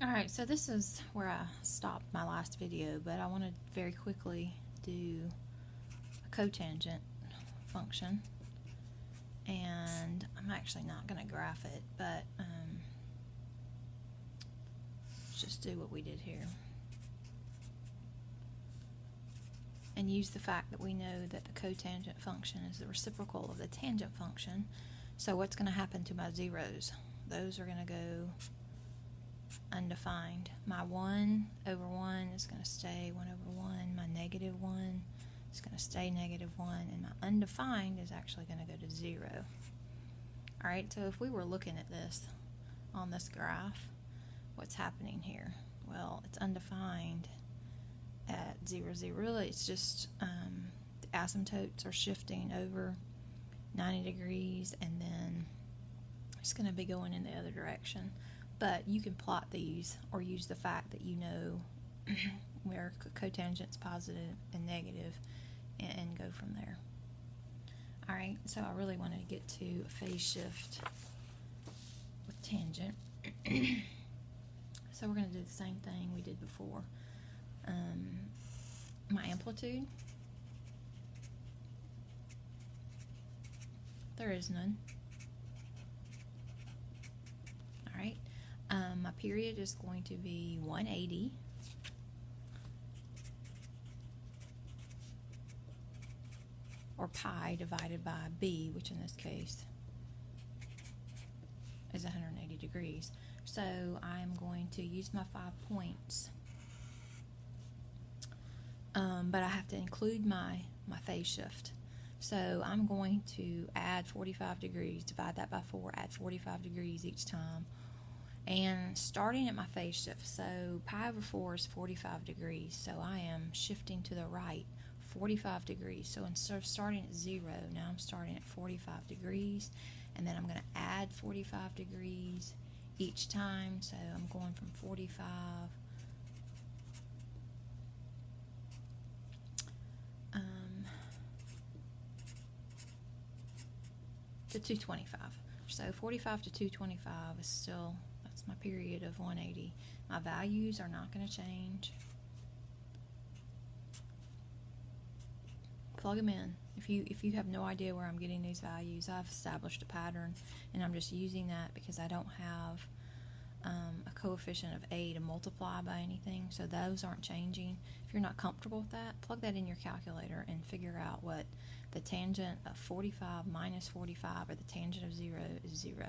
Alright, so this is where I stopped my last video, but I want to very quickly do a cotangent function. And I'm actually not going to graph it, but just do what we did here. And use the fact that we know that the cotangent function is the reciprocal of the tangent function. So what's going to happen to my zeros? Those are going to go undefined. My 1 over 1 is going to stay 1 over 1. My negative 1 is going to stay negative 1. And my undefined is actually going to go to 0. Alright, so if we were looking at this on this graph, what's happening here? Well, it's undefined at 0, 0. Really, it's just the asymptotes are shifting over 90 degrees, and then it's going to be going in the other direction. But you can plot these or use the fact that you know where cotangent's positive and negative and go from there. Alright, so I really want to get to a phase shift with tangent. So we're going to do the same thing we did before. My amplitude, there is none. Alright, my period is going to be 180. Or pi divided by b, which in this case is 180 degrees. So I'm going to use my 5 points. But I have to include my phase shift. So I'm going to add 45 degrees, divide that by 4, add 45 degrees each time. And starting at my phase shift, so pi over 4 is 45 degrees, so I am shifting to the right 45 degrees. So instead of starting at 0, now I'm starting at 45 degrees, and then I'm going to add 45 degrees each time. So I'm going from 45 to 225. So 45 to 225 is still, that's my period of 180. My values are not going to change. Plug them in. If you have no idea where I'm getting these values, I've established a pattern, and I'm just using that because I don't have a coefficient of a to multiply by anything, so those aren't changing. If you're not comfortable with that, plug that in your calculator and figure out what the tangent of 45 minus 45 or the tangent of 0 is 0.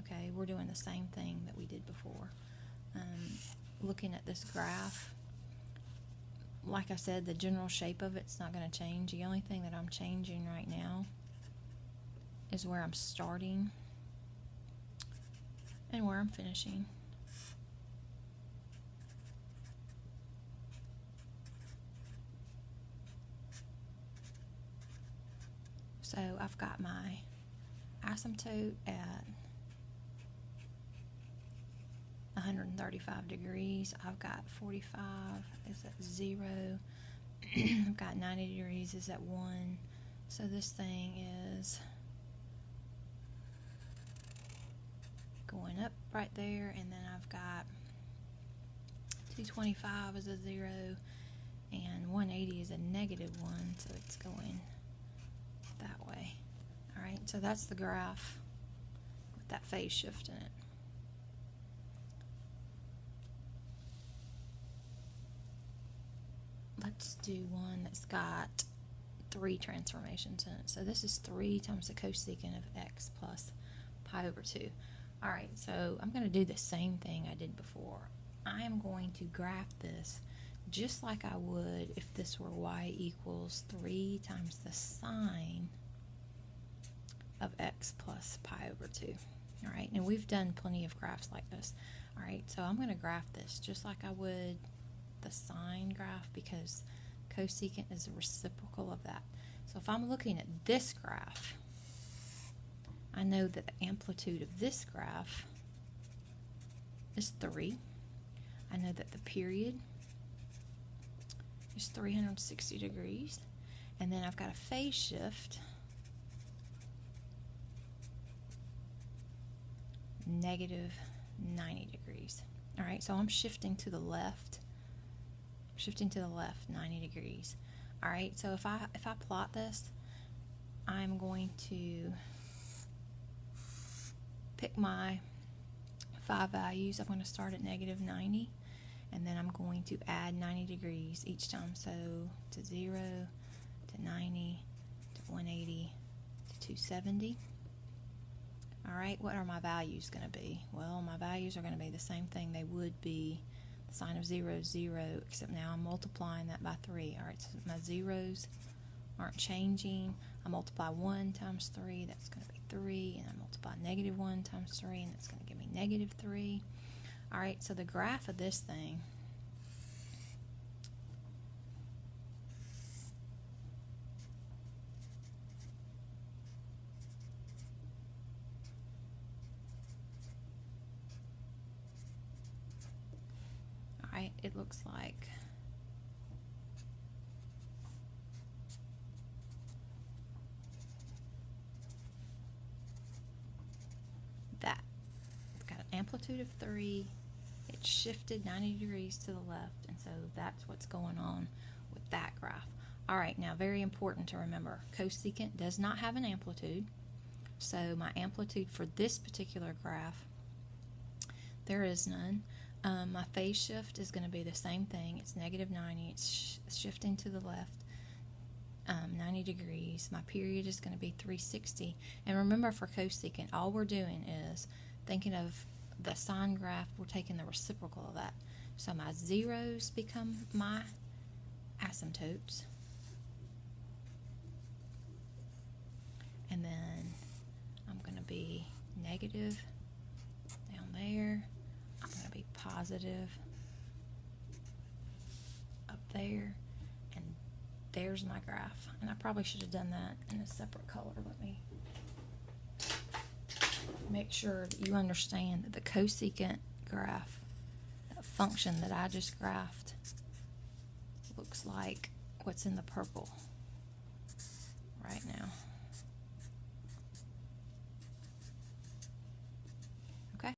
Okay, we're doing the same thing that we did before. Looking at this graph, like I said, the general shape of it's not going to change. The only thing that I'm changing right now is where I'm starting and where I'm finishing. So I've got my asymptote at 135 degrees. I've got 45 is at 0. I've got 90 degrees is at 1. So this thing is going up right there, and then I've got 225 is a 0, and 180 is a negative 1, so it's going that way. Alright, so that's the graph with that phase shift in it. Let's do one that's got 3 transformations in it. So this is 3 times the cosecant of x plus pi over 2. Alright, so I'm going to do the same thing I did before. I am going to graph this just like I would if this were y equals 3 times the sine of x plus pi over 2. Alright, and we've done plenty of graphs like this. Alright, so I'm going to graph this just like I would the sine graph because cosecant is a reciprocal of that. So if I'm looking at this graph, I know that the amplitude of this graph is 3. I know that the period is 360 degrees. And then I've got a phase shift negative 90 degrees. All right, so I'm shifting to the left. Shifting to the left 90 degrees. All right, so if I plot this, I'm going to pick my 5 values. I'm going to start at negative 90, and then I'm going to add 90 degrees each time. So to 0, to 90, to 180, to 270. All right, what are my values going to be? Well, my values are going to be the same thing they would be. The sign of 0 is 0, except now I'm multiplying that by 3. All right, so my zeros aren't changing. I multiply 1 times 3, that's going to be 3, and I multiply negative 1 times 3, and that's going to give me negative 3. All right, so the graph of this thing it looks like that. It's got an amplitude of 3. It shifted 90 degrees to the left, and so that's what's going on with that graph. All right, now very important to remember, cosecant does not have an amplitude, so my amplitude for this particular graph, there is none. My phase shift is going to be the same thing. It's negative 90. It's shifting to the left 90 degrees. My period is going to be 360. And remember, for cosecant, all we're doing is thinking of the sine graph. We're taking the reciprocal of that. So my zeros become my asymptotes. And then I'm going to be negative down there. I'm going to be positive up there, and there's my graph. And I probably should have done that in a separate color. Let me make sure that you understand that the cosecant graph, that function that I just graphed, looks like what's in the purple.